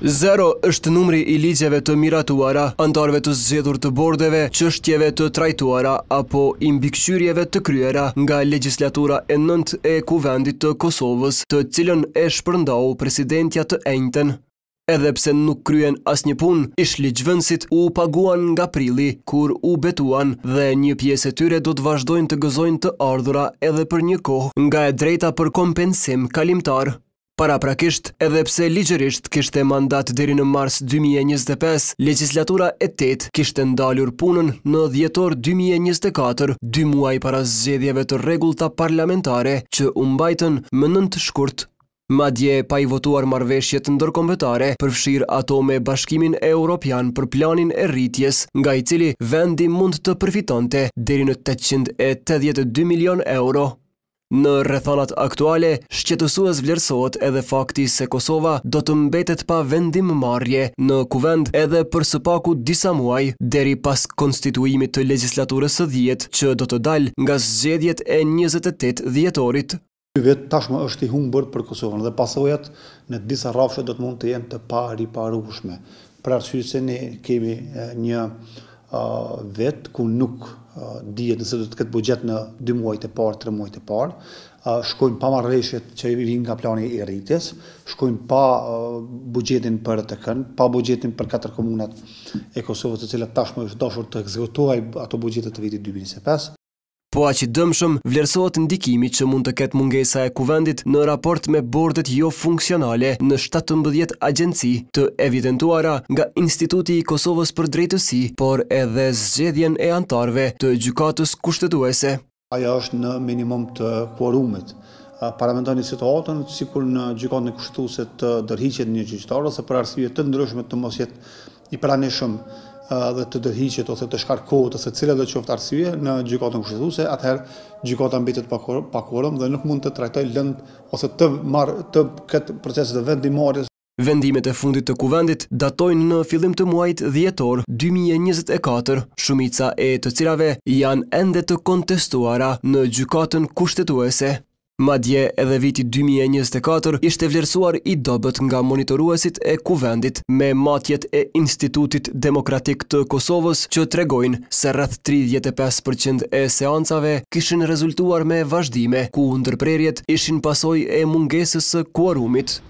0 është numri i ligjeve të miratuara, antarëve të zgjedhur të bordeve, çështjeve të trajtuara apo i mbikëqyrjeve të kryera nga legjislatura e 9 e Kuvendit të Kosovës, të cilën e shpërndau presidentja të enjten. Edhe pse nuk kryen asnjë punë, ish-ligjvënësit u paguan nga prilli, kur u betuan dhe një pjesë e tyre do të vazhdojnë të gëzojnë të ardhura edhe për një kohë nga e drejta për kompensim kalimtar. Paraprakisht, edhe pse ligjërisht kishte mandat deri në mars 2025, legjislatura e 8 kishte ndalur punën në dhjetor 2024, 2 muaj para zgjedhjeve të rregullta parlamentare që u mbajtën më 9 shkurt. Madje pa i votuar marrëveshjet ndërkombëtare, përfshirë ato me Bashkimin Evropian për planin e rritjes, nga i cili vendi mund të përfitonte deri në 882 milion euro. Në rrethonat aktuale, shqetësues vlerësohet edhe fakti se Kosova do të mbetet pa vendimmarrje në Kuvend edhe për së paku disa muaj, deri pas konstituimit të legjislaturës së 10 që do të dalë nga zgjedhjet e 28 dhjetorit. Ky vit tashmë është i humbur për Kosovën dhe pasojat në disa rrafshe do të mund të jenë të pariparueshme. Për arsye se ne kemi një vet ku nuk dihet nëse do të ketë buxhet në 2 muajt e parë, 3 muajt e parë, shkojnë pa marrëveshjet që vijnë nga plani i rritjes, shkojnë pa buxhetin për TK-n, pa buxhetin për 4 komunat e Kosovës, të cilat tashmë është dashur të ekzekutojë ato buxhete të vitit 2025. Po aq i dëmshëm vlerësohet ndikimi që mund të ketë mungesa e Kuvendit në raport me bordet jo funksionale në 17 agjenci të evidentuara nga Instituti i Kosovës për Drejtësi, por edhe zgjedhjen e antarëve të gjykatës kushtetuese. Ajo është në minimum të kuorumit. Paramendoni situatën sikur në gjykatën kushtetuese të ndërhiqet një gjyqtar ose për arsye të ndryshme të mos jetë i pranishëm dhe të dërhiqet ose të shkarkohet ose cila do qoftë arsye në gjykatën kushtetuese, atëherë gjykata mbetet pa quorum dhe nuk mund të trajtojë lënd ose të ketë proceset e vendimmarrjes. Vendimet e fundit të Kuvendit datojnë në fillim të muajit dhjetor 2024, shumica e të cilave janë ende të kontestuara në gjykatën kushtetuese. Madje edhe viti 2024 ishte vlerësuar i dobët nga monitoruesit e Kuvendit me matjet e Institutit Demokratik të Kosovës që tregojnë se rreth 35% e seancave kishin rezultuar me vazhdime, ku ndërprerjet ishin pasojë e mungesës së kuorumit.